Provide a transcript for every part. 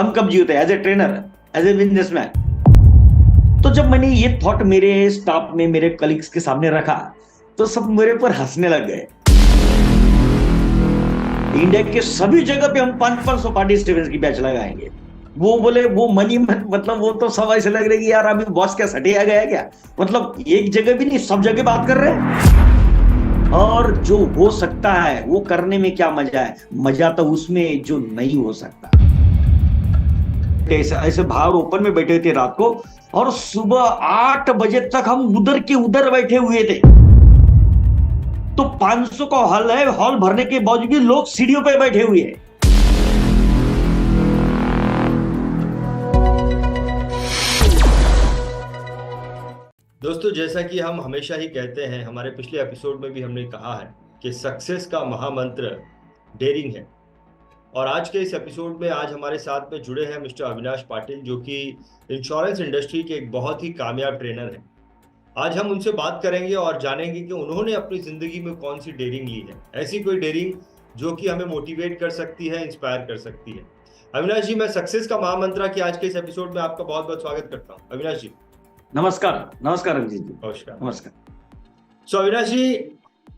हम कब जीते as a trainer, as a businessman. तो जब मैंने ये थॉट मेरे स्टाफ में, मेरे कलीग्स के सामने रखा, तो सब मेरे पर हंसने लग गए। इंडिया के सभी जगह पे हम 500 पार्टिसिपेंट्स की बैच लगाएंगे। वो बोले वो मनी मतलब वो तो सब ऐसे लग रहे कि यार अभी बॉस क्या सटिया गया क्या, मतलब एक जगह भी नहीं सब जगह बात कर रहे हैं। और जो हो सकता है वो करने में क्या मजा है, मजा तो उसमें जो नहीं हो सकता। ऐसे ऐसे बाहर ओपन में बैठे थे रात को, और सुबह 8 बजे तक हम उधर के उधर बैठे हुए थे। तो 500 का हॉल है, हॉल भरने के बावजूद भी लोग सीढ़ियों पे बैठे हुए हैं। दोस्तों, जैसा कि हम हमेशा ही कहते हैं, हमारे पिछले एपिसोड में भी हमने कहा है कि सक्सेस का महामंत्र डेयरिंग है। और आज के इस एपिसोड में आज हमारे साथ में जुड़े हैं मिस्टर अविनाश पाटिल, जो कि इंश्योरेंस इंडस्ट्री के एक बहुत ही कामयाब ट्रेनर हैं। आज हम उनसे बात करेंगे और जानेंगे कि उन्होंने अपनी ज़िंदगी में कौन सी डेयरिंग ली है, ऐसी कोई डेयरिंग जो कि हमें मोटिवेट कर सकती है, इंस्पायर कर सकती है। अविनाश जी, मैं सक्सेस का महामंत्र की आज के इस एपिसोड में आपका बहुत बहुत स्वागत करता हूँ। अविनाश जी नमस्कार। नमस्कार रंजीत जी। नमस्कार। नमस्कार। सो अविनाश जी,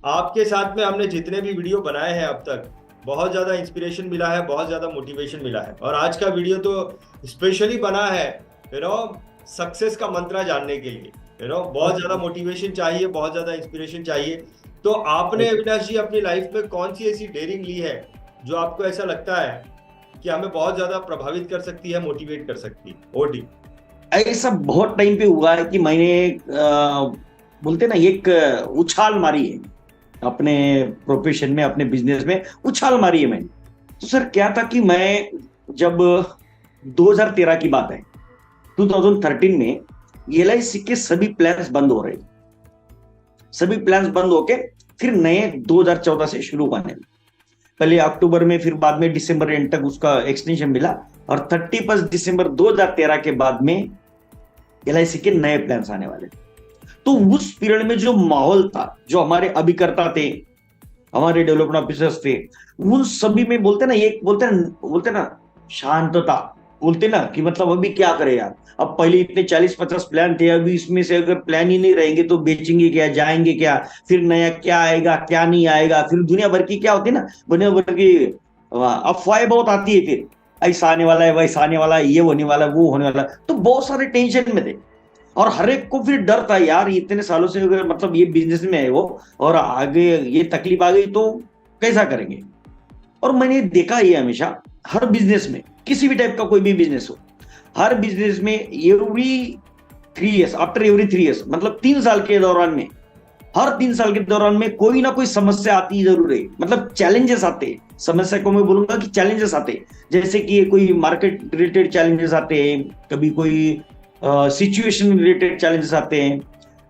आपके साथ में हमने जितने भी वीडियो बनाए हैं अब तक, बहुत ज़्यादा इंस्पिरेशन मिला है, बहुत ज़्यादा मोटिवेशन मिला है। और आज का वीडियो तो स्पेशली बना है सक्सेस का मंत्र जानने के लिए। बहुत ज़्यादा मोटिवेशन चाहिए, बहुत ज़्यादा इंस्पिरेशन चाहिए। तो आपने अविनाश जी अपनी लाइफ में कौन सी ऐसी डेयरिंग ली है जो आपको ऐसा लगता है कि हमें बहुत ज़्यादा प्रभावित कर सकती है, मोटिवेट कर सकती है? ओडी ऐसा बहुत टाइम पे हुआ है कि मैंने बोलते ना एक उछाल मारी है अपने प्रोफेशन में, अपने बिजनेस में उछाल मारी है मैंने। तो सर क्या था कि मैं जब 2013 की बात है, 2013 में LIC के सभी प्लान्स बंद हो रहे, सभी प्लान्स बंद होके फिर नए 2014 से शुरू होने, पहले अक्टूबर में, फिर बाद में दिसंबर एंड तक उसका एक्सटेंशन मिला, और 31 दिसंबर 2013 के बाद में LIC के नए प्लान्स आने वाले। तो उस पीरियड में जो माहौल था, जो हमारे अभिकर्ता थे, हमारे डेवलपमेंट ऑफिसर्स थे, उन सभी में बोलते ना शांतता, बोलते ना कि मतलब अभी क्या करें यार, अब पहले इतने 40-50 प्लान थे, अभी इसमें से अगर प्लान ही नहीं रहेंगे तो बेचेंगे क्या, जाएंगे क्या, फिर नया क्या आएगा क्या नहीं आएगा, फिर दुनिया भर की क्या होती है ना, दुनिया भर की अफवाहें बहुत आती है, फिर ऐसा आने वाला है, वैसा आने वाला है, ये होने वाला है, वो होने वाला है। तो बहुत सारे टेंशन में थे, और हर एक को फिर डर था यार, इतने सालों से अगर मतलब ये बिजनेस में है वो, और आगे ये तकलीफ आ गई तो कैसा करेंगे। और मैंने देखा ये हमेशा हर बिजनेस में, किसी भी टाइप का कोई भी बिजनेस हो, हर बिजनेस में every 3 years, after every 3 years, मतलब 3 साल के दौरान में, हर 3 साल के दौरान में कोई ना कोई समस्या आती जरूर है, मतलब चैलेंजेस आते, समस्या को मैं बोलूंगा कि चैलेंजेस आते, जैसे कि कोई मार्केट रिलेटेड चैलेंजेस आते हैं, कभी कोई सिचुएशन रिलेटेड चैलेंजेस आते हैं,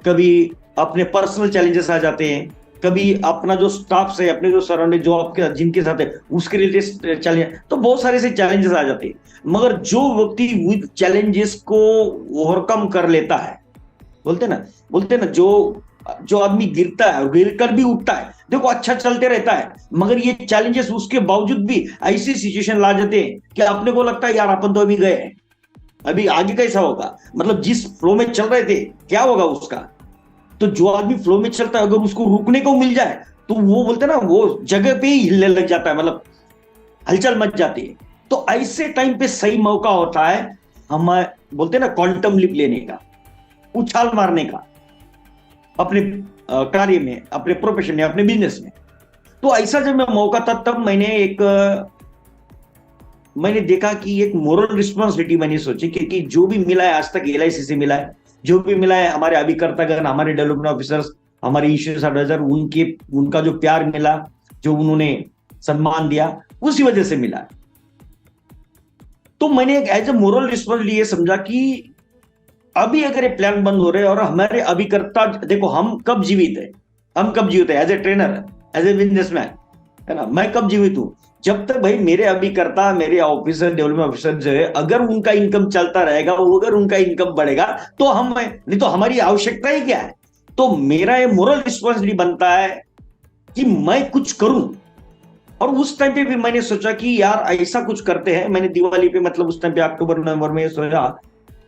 कभी अपने पर्सनल चैलेंजेस आ जाते हैं, कभी अपना जो स्टाफ है, अपने जो सराउंडिंग, जो आपके जिनके साथ है उसके रिलेटेड चैलेंज, तो बहुत सारे से चैलेंजेस आ जाते हैं। मगर जो व्यक्ति विद चैलेंजेस को ओवरकम कर लेता है, बोलते ना जो आदमी गिरता है और गिरकर भी उठता है, देखो अच्छा चलते रहता है, मगर ये चैलेंजेस उसके बावजूद भी ऐसी सिचुएशन ला जाते हैं कि अपने को लगता है यार अपन तो अभी गए हैं, अभी आगे कैसा होगा, मतलब जिस फ्लो में चल रहे थे क्या होगा उसका। तो जो आदमी फ्लो में चलता है, अगर उसको रुकने को मिल जाए तो वो बोलते ना वो जगह पे ही हिलने लग जाता है, मतलब हलचल मच जाती है। तो ऐसे टाइम पे सही मौका होता है हम बोलते ना क्वांटम लीप लेने का, उछाल मारने का, अपने कार्य में, अपने प्रोफेशन में, अपने बिजनेस में। तो ऐसा जब मैं मौका था, तब मैंने देखा कि एक मोरल रिस्पॉन्सिबिलिटी मैंने सोची, क्योंकि जो भी मिला है आज तक LIC से मिला है, जो भी मिला है हमारे अभिकर्तागण, हमारे डेवलपमेंट ऑफिसर्स, हमारे इंश्योरेंस एडवाइजर, उनका जो प्यार मिला, जो उन्होंने सम्मान दिया, उसी वजह से मिला। तो मैंने एक एज ए मोरल रिस्पॉन्सिबिलिटी ये समझा कि अभी अगर ये प्लान बंद हो रहे और हमारे अभिकर्ता, देखो हम कब जीवित है as a trainer, as a businessman, है ना, मैं कब जीवित हूं, जब तक भाई मेरे अभिकर्ता, मेरे ऑफिसर, डेवलपमेंट ऑफिसर जो है, अगर उनका इनकम चलता रहेगा, अगर उनका इनकम बढ़ेगा तो हम, नहीं तो हमारी आवश्यकता ही क्या है। तो मेरा ये मोरल रिस्पॉन्सिबिलिटी बनता है कि मैं कुछ करूं और उस टाइम पे फिर मैंने सोचा कि यार ऐसा कुछ करते हैं। मैंने दिवाली पे मतलब उस टाइम पे अक्टूबर नवंबर में सोचा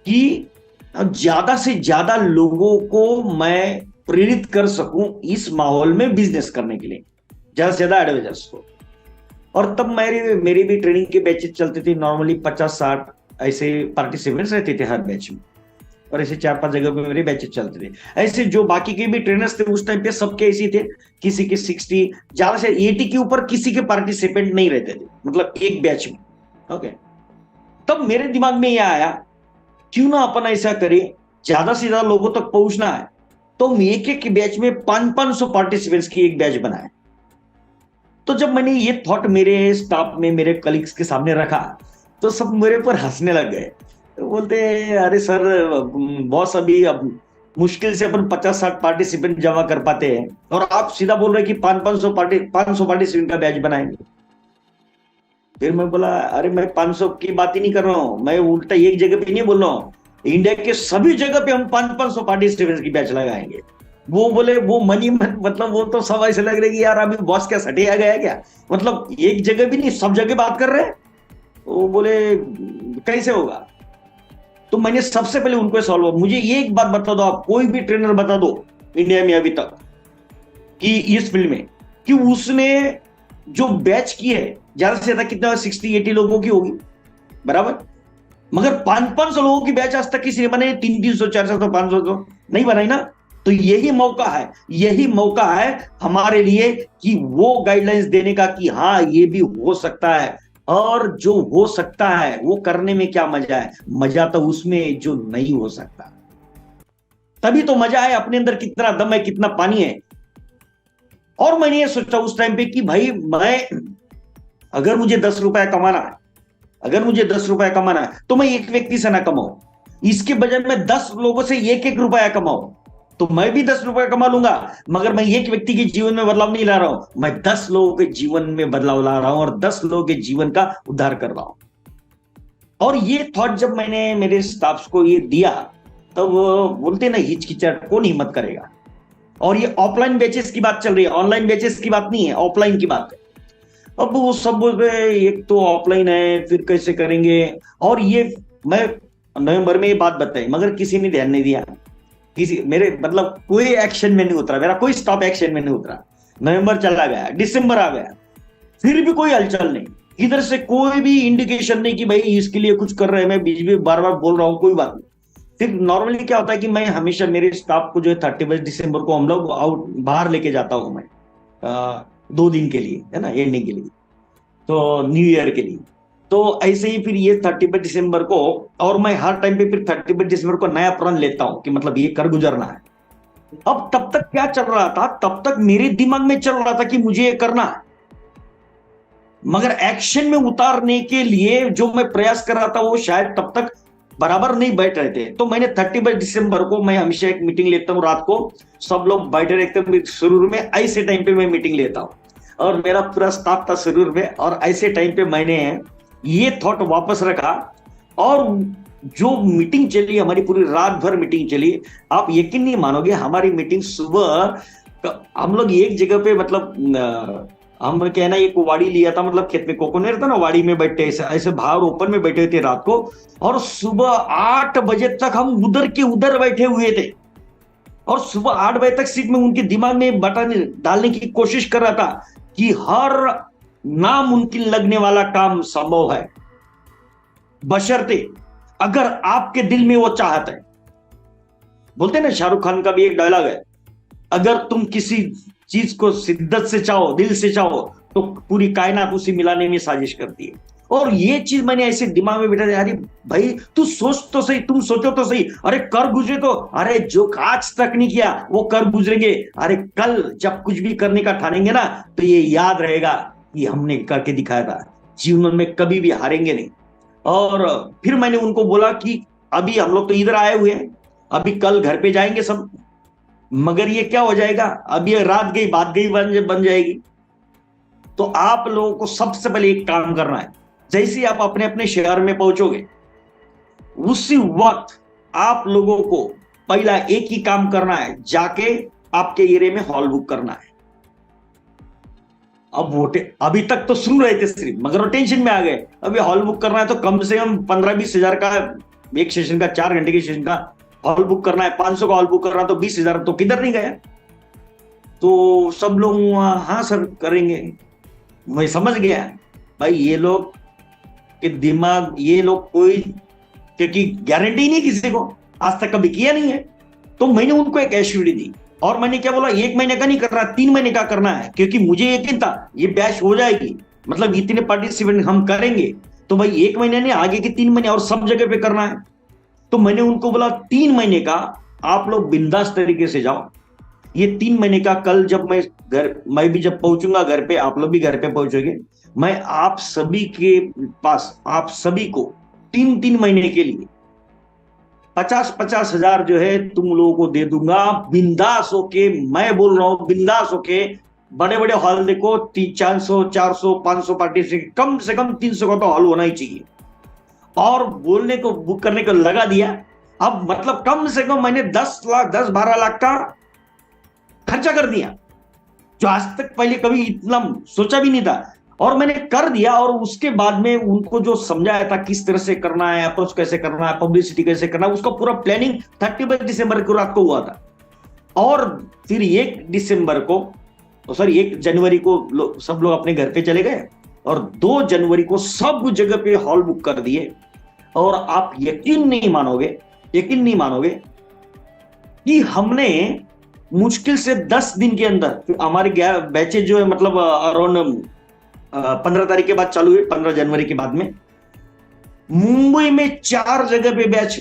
कि ज्यादा से ज्यादा लोगों को मैं प्रेरित कर सकूं इस माहौल में बिजनेस करने के लिए, ज्यादा से ज्यादा एडवाइजर्स को। और तब मेरी भी ट्रेनिंग के बैचेस चलते थे, नॉर्मली 50-60 ऐसे पार्टिसिपेंट्स रहते थे हर बैच में, और ऐसे 4-5 जगह पे मेरे बैचेस चलते थे। ऐसे जो बाकी के भी ट्रेनर्स थे उस टाइम पे सबके ऐसे थे, किसी के 60 ज्यादा से 80 के ऊपर किसी के पार्टिसिपेंट नहीं रहते थे, मतलब एक बैच में। ओके, तब मेरे दिमाग में यह आया क्यों ना अपन ऐसा करें, ज्यादा से ज्यादा लोगों तक पहुंचना है, तो हम एक एक बैच में 500-500 पार्टिसिपेंट्स की एक बैच बनाए। तो जब मैंने ये थॉट मेरे स्टाफ में मेरे कलीग्स के सामने रखा तो सब मेरे पर हंसने लग गए। तो बोलते अरे सर, बॉस अभी अब मुश्किल से अपन 50-60 पार्टिसिपेंट जमा कर पाते हैं और आप सीधा बोल रहे हैं कि 500 पार्टिसिपेंट का बैच बनाएंगे। फिर मैं बोला अरे मैं 500 की बात ही नहीं कर रहा हूं, मैं उल्टा एक जगह पे नहीं बोल रहा हूं, इंडिया के सभी जगह पे हम 500 पार्टिसिपेंट्स की बैच लगाएंगे। वो बोले वो मनी मतलब वो तो सब ऐसे लग रहे कि यार अभी बॉस क्या सटिया गया क्या, मतलब एक जगह भी नहीं सब जगह बात कर रहे हैं। वो बोले कैसे होगा। तो मैंने सबसे पहले उनको सॉल्व, मुझे ये एक बात बता दो, आप कोई भी ट्रेनर बता दो इंडिया में अभी तक कि इस फील्ड में कि उसने जो बैच की है ज्यादा से ज्यादा कितना 60-80 लोगों की होगी बराबर, मगर 500-500 लोगों की बैच आज तक किसी ने बनाई 300, 400, 500 तो नहीं बनाई ना। तो यही मौका है हमारे लिए कि वो गाइडलाइंस देने का कि हाँ ये भी हो सकता है, और जो हो सकता है वो करने में क्या मजा है, मजा तो उसमें जो नहीं हो सकता, तभी तो मजा है। अपने अंदर कितना दम है, कितना पानी है। और मैंने ये सोचा उस टाइम पे कि भाई अगर मुझे 10 रुपया कमाना है तो मैं एक व्यक्ति से ना कमाऊं, इसके बजाय मैं 10 लोगों से एक एक रुपया कमाऊं, तो मैं भी 10 रुपया कमा लूंगा, मगर मैं एक व्यक्ति के जीवन में बदलाव नहीं ला रहा हूं, मैं 10 लोगों के जीवन में बदलाव ला रहा हूं और 10 लोगों के जीवन का उद्धार कर रहा हूं। और ये थॉट जब मैंने मेरे स्टाफ को ये दिया तब तो बोलते ना हिचकिचाहट कौन हिम्मत करेगा। और ये ऑफलाइन बैचेस की बात चल रही है, ऑनलाइन बैचेस की बात नहीं है, ऑफलाइन की बात है। अब वो सब बोल रहे एक तो ऑफलाइन है फिर कैसे करेंगे, और ये मैं नवंबर में ये बात बताई मगर किसी ने ध्यान नहीं दिया, किसी मेरे मतलब कोई एक्शन में नहीं उतरा, मेरा कोई स्टॉप एक्शन में नहीं उतरा। नवंबर चला गया, दिसंबर आ गया, फिर भी कोई हलचल नहीं, इधर से कोई भी इंडिकेशन नहीं कि भाई इसके लिए कुछ कर रहे हैं। मैं बीच में बार बार बोल रहा हूँ कोई बात नहीं। फिर नॉर्मली क्या होता है कि मैं हमेशा मेरे स्टाफ को जो है 31 दिसंबर को हम लोग आउट बाहर लेके जाता हूँ मैं 2 दिन के लिए, है ना, एंडिंग के लिए, तो न्यू ईयर के लिए। तो ऐसे ही फिर ये 31 दिसंबर को, और मैं हर टाइम पे फिर 31 दिसंबर को नया प्रण लेता हूं कि मतलब ये कर गुजरना है। अब तब तक क्या चल रहा था, तब तक मेरे दिमाग में चल रहा था कि मुझे ये करना है, मगर एक्शन में उतारने के लिए जो मैं प्रयास कर रहा था वो शायद तब तक बराबर नहीं बैठ रहे थे। तो मैंने 31 दिसंबर को मैं हमेशा एक मीटिंग लेता हूँ रात को, सब लोग बैठे रहते हैं शुरू में, ऐसे टाइम पे मैं मीटिंग लेता हूँ और मेरा पूरा स्टाफ था शुरू में, और ऐसे टाइम पे मैंने ये थॉट वापस रखा। और जो मीटिंग चली हमारी, पूरी रात भर मीटिंग चली, आप यकीन नहीं मानोगे, हमारी मीटिंग सुबह हम लोग एक जगह पे मतलब हम कहना एक वाड़ी लिया था, मतलब खेत में कोकोनट था ना, वाड़ी में बैठे ऐसे बाहर ओपन में बैठे थे रात को, और सुबह 8 बजे तक हम उधर के उधर बैठे हुए थे, और सुबह 8 बजे तक सिर्फ मैं उनके दिमाग में बटन डालने की कोशिश कर रहा था कि हर नामुमकिन लगने वाला काम संभव है, बशर्ते अगर आपके दिल में वो चाहत है। बोलते ना, शाहरुख खान का भी एक डायलॉग है, अगर तुम किसी चीज को शिद्दत से चाहो, दिल से चाहो, तो पूरी कायनात उसे मिलाने में साजिश करती है। और ये चीज मैंने ऐसे दिमाग में बिठा दिया, अरे भाई तू सोच तो सही, तुम सोचो तो सही, अरे कर गुजरे तो, अरे जो आज तक नहीं किया वो कर गुजरेंगे, अरे कल जब कुछ भी करने का ठानेंगे ना तो ये याद रहेगा कि हमने करके दिखाया था, जीवन में कभी भी हारेंगे नहीं। और फिर मैंने उनको बोला कि अभी हम लोग तो इधर आए हुए हैं, अभी कल घर पे जाएंगे सब, मगर ये क्या हो जाएगा, अब ये रात गई बात गई बन जाएगी। तो आप लोगों को सबसे पहले एक काम करना है, जैसे ही आप अपने अपने शहर में पहुंचोगे उसी वक्त आप लोगों को पहला एक ही काम करना है, जाके आपके एरिया में हॉल बुक करना है। अब वो अभी तक तो सुन रहे थे सिर्फ, मगर वो टेंशन में आ गए। अभी हॉल बुक करना है तो कम से कम 15-20 हजार का एक सेशन का, 4 घंटे के सेशन का हॉल बुक करना है, 500 का हॉल बुक करना है तो 20 हजार, तो किधर नहीं गया। तो सब लोग हाँ सर करेंगे। मैं समझ गया भाई ये लोग के दिमाग, ये लोग कोई, क्योंकि गारंटी नहीं किसी को, आज तक कभी किया नहीं है। तो मैंने उनको एक एश्योरिटी दी और मैंने क्या बोला, 1 महीने का नहीं करना, 3 महीने का करना है, क्योंकि मुझे यकीन था ये बैच हो जाएगी, मतलब इतने पार्टिसिपेंट हम करेंगे तो भाई 1 महीने नहीं, आगे के 3 महीने और सब जगह पे करना है। तो मैंने उनको बोला 3 महीने का आप लोग बिंदास तरीके से जाओ। ये 3 महीने का कल जब मैं भी जब पहुंचूंगा घर पे, आप लोग भी घर पे पहुंचोगे, मैं आप सभी के पास, आप सभी को 3-3 महीने के लिए 50-50 हजार जो है तुम लोगों को दे दूंगा, बिंदास होके। मैं बोल रहा हूं बिंदास होके, बड़े बड़े हॉल देखो 300, 400, 500 पार्टी से कम 300 का तो हॉल होना ही चाहिए। और बोलने को, बुक करने को लगा दिया। अब मतलब कम से कम मैंने 10-12 लाख का खर्चा कर दिया, जो आज तक पहले कभी इतना सोचा भी नहीं था, और मैंने कर दिया। और उसके बाद में उनको जो समझाया था किस तरह से करना है, अप्रोच कैसे करना है, पब्लिसिटी कैसे करना है, उसका पूरा प्लानिंग 31 दिसंबर को रात को हुआ था। और फिर 1 जनवरी को सब लोग अपने घर पे चले गए और 2 जनवरी को सब जगह पे हॉल बुक कर दिए। और आप यकीन नहीं मानोगे कि हमने मुश्किल से 10 दिन के अंदर, हमारे बैचेज जो है मतलब अराउंड 15 तारीख के बाद चालू हुए, 15 जनवरी के बाद में मुंबई में 4 जगह पे बैच,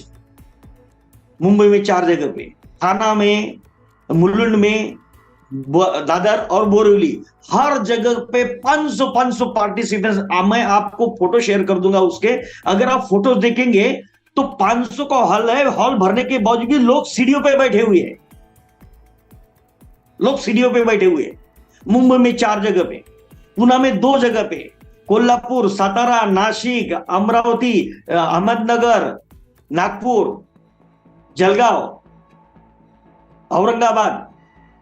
मुंबई में 4 जगह पे, थाना में, मुलुंड में, दादर और बोरिवली, हर जगह पे 500 पार्टिसिपेंट्स। मैं आपको फोटो शेयर कर दूंगा उसके, अगर आप फोटो देखेंगे तो 500 का हॉल है। हॉल भरने के बावजूद भी लोग सीढ़ियों पे बैठे हुए हैं, मुंबई में 4 जगह पे, पुणे में 2 जगह पे, कोल्हापुर, सातारा, नाशिक, अमरावती, अहमदनगर, नागपुर, जलगांव, औरंगाबाद,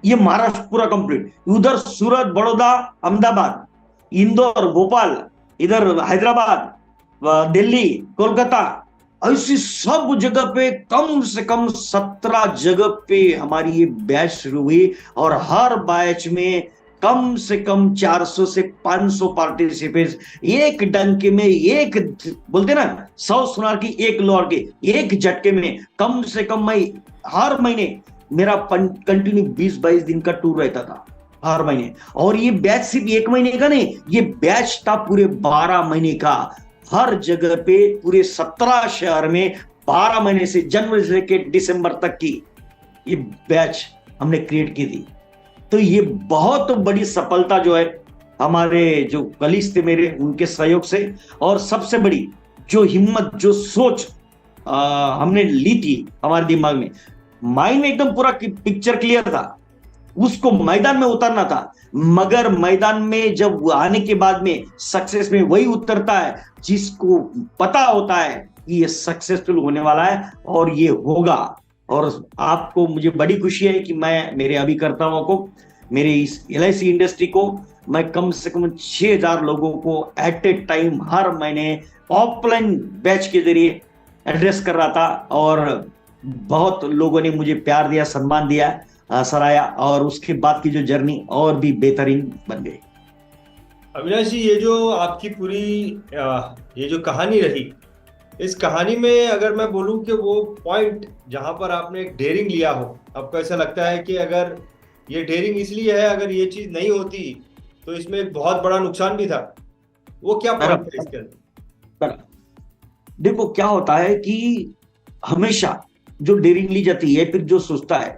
ये महाराष्ट्र पूरा कंप्लीट। उधर सूरत, बड़ौदा, अहमदाबाद, इंदौर, भोपाल, इधर हैदराबाद, दिल्ली, कोलकाता, ऐसी सब जगह पे कम से कम 17 जगह पे हमारी ये बैच शुरू हुई। और हर बैच में कम से कम 400 से 500 पार्टिसिपेंट्स, एक डंके में, एक बोलते ना 100 सुनार की एक लोहार के, एक झटके में कम से कम मैं हर महीने, मेरा कंटिन्यू 20-22 दिन का टूर रहता था हर महीने। और ये बैच सिर्फ 1 महीने का नहीं, ये बैच था पूरे 12 महीने का। हर जगह पे पूरे 17 शहर में 12 महीने से, जनवरी से लेकर दिसंबर तक की ये बैच हमने क्रिएट की थी। तो ये बहुत बड़ी सफलता जो है हमारे जो कलीग थे मेरे, उनके सहयोग से, और सबसे बड़ी जो हिम्मत, जो सोच हमने ली थी हमारे दिमाग में, माइंड में एकदम पूरा पिक्चर क्लियर था, उसको मैदान में उतारना था। मगर मैदान में जब आने के बाद में सक्सेस में वही उतरता है जिसको पता होता है कि ये सक्सेसफुल होने वाला है और ये होगा। और आपको, मुझे बड़ी खुशी है कि मैं मेरे अभिकर्ताओं को, मेरे इस LIC इंडस्ट्री को, मैं कम से कम 6000 लोगों को एट ए टाइम हर महीने ऑफलाइन बैच के जरिए एड्रेस कर रहा था। और बहुत लोगों ने मुझे प्यार दिया, सम्मान दिया, सराहया, और उसके बाद की जो जर्नी और भी बेहतरीन बन गई। अविनाश जी, ये जो आपकी पूरी ये जो कहानी रही, इस कहानी में अगर मैं बोलूं कि वो पॉइंट जहां पर आपने एक डेयरिंग लिया हो, आपको ऐसा लगता है कि अगर ये डेयरिंग इसलिए है, अगर ये चीज नहीं होती तो इसमें एक बहुत बड़ा नुकसान भी था, वो क्या पॉइंट है इसके अंदर? देखो क्या होता है कि हमेशा जो डेयरिंग ली जाती है, फिर जो सोचता है,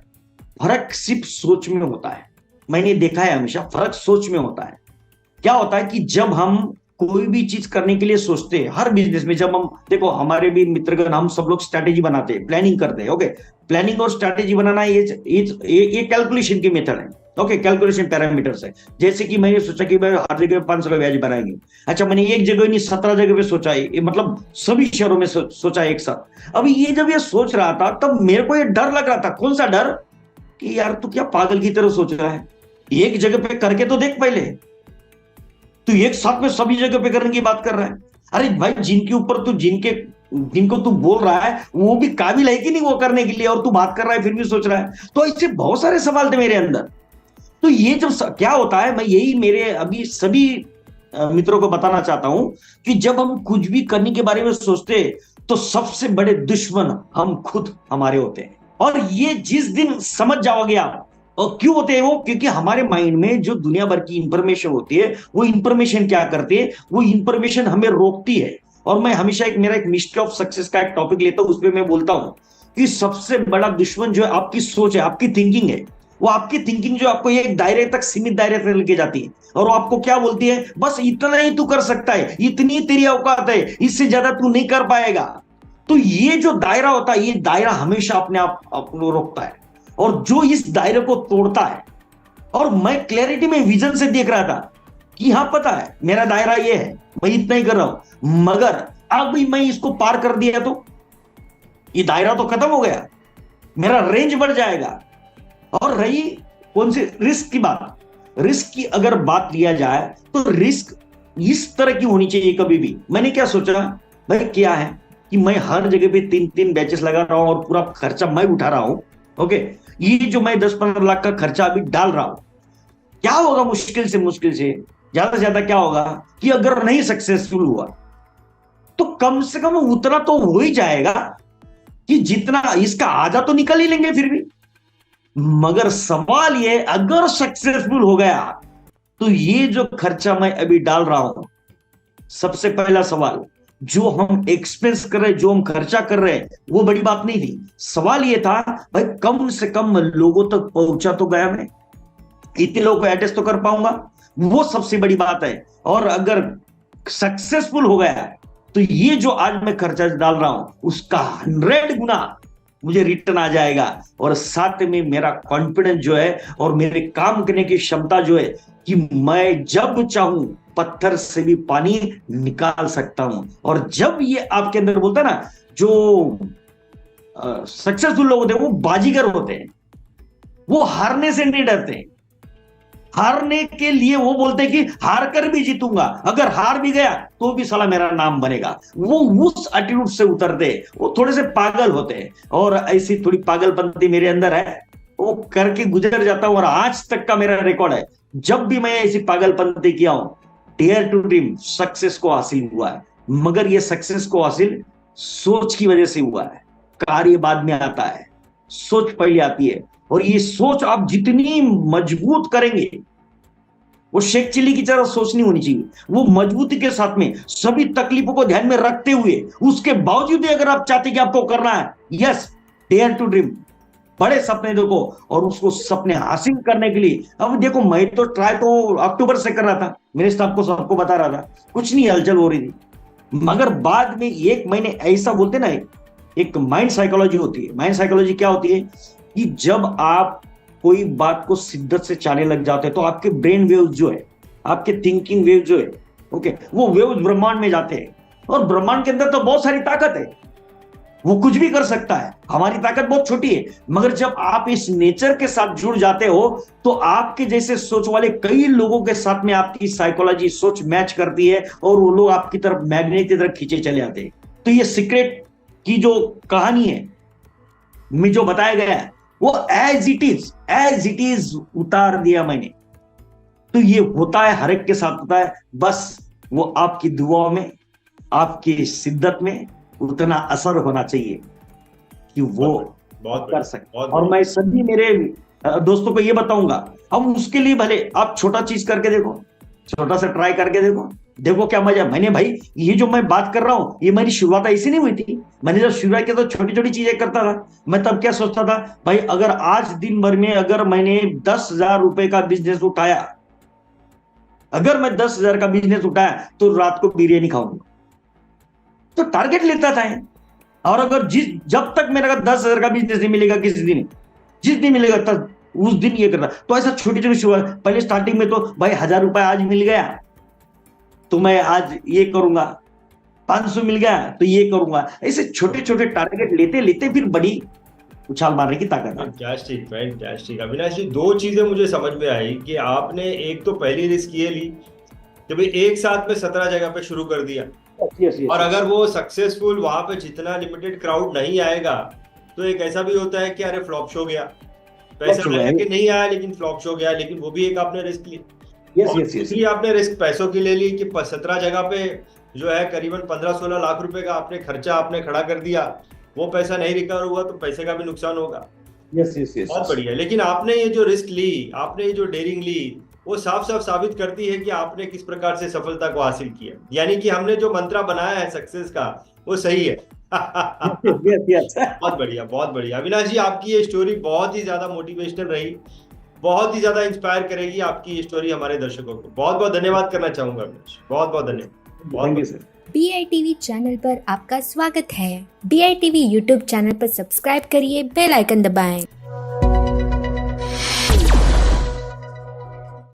फर्क सिर्फ सोच में होता है। मैंने देखा है हमेशा फर्क सोच में होता है। क्या होता है कि जब हम कोई भी चीज करने के लिए सोचते हैं, हर बिजनेस में, जब हम देखो, हमारे भी मित्रगण, हम सब लोग स्ट्रैटेजी बनाते हैं, प्लानिंग करते हैं। ओके, प्लानिंग और स्ट्रैटेजी बनाना ये कैलकुलेशन की मेथड है। ओके, कैलकुलेशन पैरामीटर्स है। जैसे कि मैंने सोचा कि भाई हर जगह 500 का ब्याज बनाएंगे। अच्छा, मैंने एक जगह नहीं 17 जगह पे सोचा है, मतलब सभी शहरों में सोचा एक साथ। अभी ये जब ये सोच रहा था तब मेरे को ये डर लग रहा था। कौन सा डर? कि यार तू क्या पागल की तरह सोच रहा है, एक जगह पे करके तो देख पहले। तू एक साथ में सभी जगह पे करने की बात कर रहा है। अरे भाई, जिनके ऊपर तू जिनको तू बोल रहा है वो भी काबिल है कि नहीं वो करने के लिए, और तू बात कर रहा है फिर भी सोच रहा है। तो इससे बहुत सारे सवाल थे मेरे अंदर। तो ये जब क्या होता है, मैं यही मेरे अभी सभी मित्रों को बताना चाहता हूं कि जब हम कुछ भी करने के बारे में सोचते तो सबसे बड़े दुश्मन हम खुद हमारे होते हैं। और ये जिस दिन समझ जाओगे आप, और क्यों होते हैं वो, क्योंकि हमारे माइंड में जो दुनिया भर की इंफॉर्मेशन होती है वो इंफॉर्मेशन क्या करती है, वो इंफॉर्मेशन हमें रोकती है। और मैं हमेशा मेरा एक मिस्ट्री ऑफ सक्सेस का एक टॉपिक लेता हूं, उस पर मैं बोलता हूं कि सबसे बड़ा दुश्मन जो है आपकी सोच है, आपकी थिंकिंग है। वो आपकी थिंकिंग जो आपको एक दायरे तक, सीमित दायरे तक लेके जाती है, और वो आपको क्या बोलती है, बस इतना ही तू कर सकता है, इतनी तेरी औकात है, इससे ज्यादा तू नहीं कर पाएगा। तो ये जो दायरा होता है, ये दायरा हमेशा अपने आप को रोकता है, और जो इस दायरे को तोड़ता है। और मैं क्लैरिटी में विजन से देख रहा था कि हाँ, पता है मेरा दायरा ये है, मैं इतना ही कर रहा हूं, मगर अब भी मैं इसको पार कर दिया तो ये दायरा तो खत्म हो गया, मेरा रेंज बढ़ जाएगा। और रही कौन सी रिस्क की बात, रिस्क की अगर बात लिया जाए तो रिस्क इस तरह की होनी चाहिए। कभी भी मैंने क्या सोचा भाई, क्या है कि मैं हर जगह पे 3-3 बैचेस लगा रहा हूं और पूरा खर्चा मैं उठा रहा हूं। ओके, ये जो मैं 10-15 लाख का खर्चा अभी डाल रहा हूं, क्या होगा मुश्किल से ज्यादा से ज्यादा क्या होगा कि अगर नहीं सक्सेसफुल हुआ तो कम से कम उतना तो हो ही जाएगा कि जितना इसका आधा तो निकल ही लेंगे फिर भी। मगर सवाल ये, अगर सक्सेसफुल हो गया तो ये जो खर्चा मैं अभी डाल रहा हूं, सबसे पहला सवाल, जो हम एक्सपेंस कर रहे हैं, जो हम खर्चा कर रहे हैं, वो बड़ी बात नहीं थी। सवाल ये था भाई, कम से कम लोगों तक पहुंचा तो गया मैं, इतने लोगों को एड्रेस तो कर पाऊंगा, वो सबसे बड़ी बात है। और अगर सक्सेसफुल हो गया तो ये जो आज मैं खर्चा डाल रहा हूं उसका 100 गुना मुझे रिटर्न आ जाएगा। और साथ में मेरा कॉन्फिडेंस जो है और मेरे काम करने की क्षमता जो है कि मैं जब चाहूं पत्थर से भी पानी निकाल सकता हूं। और जब ये आपके अंदर बोलता है ना, जो सक्सेसफुल लोग होते हैं वो बाजीगर होते हैं, वो हारने से नहीं डरते। हारने के लिए वो बोलते हैं कि हार कर भी जीतूंगा, अगर हार भी गया तो भी साला मेरा नाम बनेगा। वो उस एटीट्यूड से उतरते, वो थोड़े से पागल होते हैं। और ऐसी थोड़ी पागलपंती मेरे अंदर है, वो करके गुजर जाता हूं। और आज तक का मेरा रिकॉर्ड है, जब भी मैं ऐसी पागलपंती किया हूं, डेयर टू ड्रीम सक्सेस को हासिल हुआ है। मगर ये सक्सेस को हासिल सोच की वजह से हुआ है, कार्य बाद में आता है, सोच पहले आती है। और ये सोच आप जितनी मजबूत करेंगे, वो शेख चिल्ली की तरह सोच नहीं होनी चाहिए, वो मजबूती के साथ में सभी तकलीफों को ध्यान में रखते हुए, उसके बावजूद अगर आप चाहते कि आपको करना है, यस, डेयर टू ड्रीम, बड़े सपने देखो, और उसको सपने हासिल करने के लिए। अब देखो, मैं तो ट्राई तो अक्टूबर से कर रहा था, मेरे स्टाफ को सबको बता रहा था, कुछ नहीं हलचल हो रही थी। मगर बाद में 1 महीने ऐसा बोलते ना, एक माइंड साइकोलॉजी होती है। माइंड साइकोलॉजी क्या होती है कि जब आप कोई बात को शिद्दत से चाहने लग जाते हैं तो आपके ब्रेन वेव जो है, आपके थिंकिंग वेव जो है, ओके, वो वेव ब्रह्मांड में जाते हैं। और ब्रह्मांड के अंदर तो बहुत सारी ताकत है, वो कुछ भी कर सकता है, हमारी ताकत बहुत छोटी है। मगर जब आप इस नेचर के साथ जुड़ जाते हो तो आपके जैसे सोच वाले कई लोगों के साथ में आपकी साइकोलॉजी सोच मैच करती है, और वो लोग आपकी तरफ मैग्नेट की तरफ खींचे चले आते हैं। तो ये सीक्रेट की जो कहानी है, में जो बताया गया है, वो एज इट इज उतार दिया मैंने। तो ये होता है, हर एक के साथ होता है, बस वो आपकी दुआओं में, आपकी शिद्दत में उतना असर होना चाहिए कि वो बहुत कर सके। और मैं सभी मेरे दोस्तों को ये बताऊंगा, हम उसके लिए भले आप छोटा चीज करके देखो, छोटा सा ट्राई करके देखो, देखो क्या मजा। मैंने भाई, ये जो मैं बात कर रहा हूं, ये मेरी शुरुआत ऐसी नहीं हुई थी। मैंने जब शुरुआत किया तो छोटी छोटी चीजें करता था। मैं तब क्या सोचता था भाई, अगर आज दिन भर में अगर मैंने 10,000 रुपए का बिजनेस उठाया, अगर मैं 10,000 का बिजनेस उठाया तो रात को बिरयानी खाऊंगा। तो टारगेट लेता था। और अगर जब तक मेरा 10,000 का बिजनेस नहीं मिलेगा, किसी दिन जिस दिन मिलेगा तब उस दिन ये करना। तो ऐसा छोटी छोटी शुरुआत, पहले स्टार्टिंग में तो भाई 1,000 रुपए आज मिल गया तो मैं आज ये करूंगा, 500 मिल गया तो ये करूंगा। ऐसे छोटे छोटे टारगेट लेते लेते फिर बड़ी उछाल मारने की ताकत है। Fantastic, fantastic. अविनाश जी, 2 चीजें मुझे समझ में आई कि आपने एक तो पहली रिस्क ये ली कि भाई एक साथ में 17 जगह पे शुरू कर दिया, यस यस और अगर वो सक्सेसफुल वहां पे जितना लिमिटेड क्राउड नहीं आएगा तो एक ऐसा भी होता है कि अरे फ्लॉप शो गया, पैसा लगा के नहीं आया लेकिन फ्लॉप शो गया, लेकिन वो भी एक आपने रिस्क ली। यस और यस यस दूसरी आपने रिस्क पैसों की ले ली कि 17 जगह पे जो है करीबन 15-16 लाख रुपए का आपने खर्चा आपने खड़ा कर दिया, वो पैसा नहीं रिकवर हुआ तो पैसे का भी नुकसान होगा। यस यस यस बहुत बढ़िया। लेकिन आपने ये जो रिस्क ली, आपने ये जो डेयरिंग ली, वो साफ साफ साबित करती है कि आपने किस प्रकार से सफलता को हासिल किया, यानी कि हमने जो मंत्र बनाया है सक्सेस का वो सही है। यस यस बहुत बढ़िया, बहुत बढ़िया अविनाश जी, आपकी ये स्टोरी बहुत ही ज्यादा मोटिवेशनल रही, बहुत ही ज्यादा इंस्पायर करेगी आपकी ये स्टोरी हमारे दर्शकों को। बहुत बहुत धन्यवाद करना चाहूंगा अविनाश, बहुत बहुत धन्यवाद। Thank you sir. BITV channel पर आपका स्वागत है। BITV यूट्यूब चैनल पर सब्सक्राइब करिए, बेल आइकन दबाएं।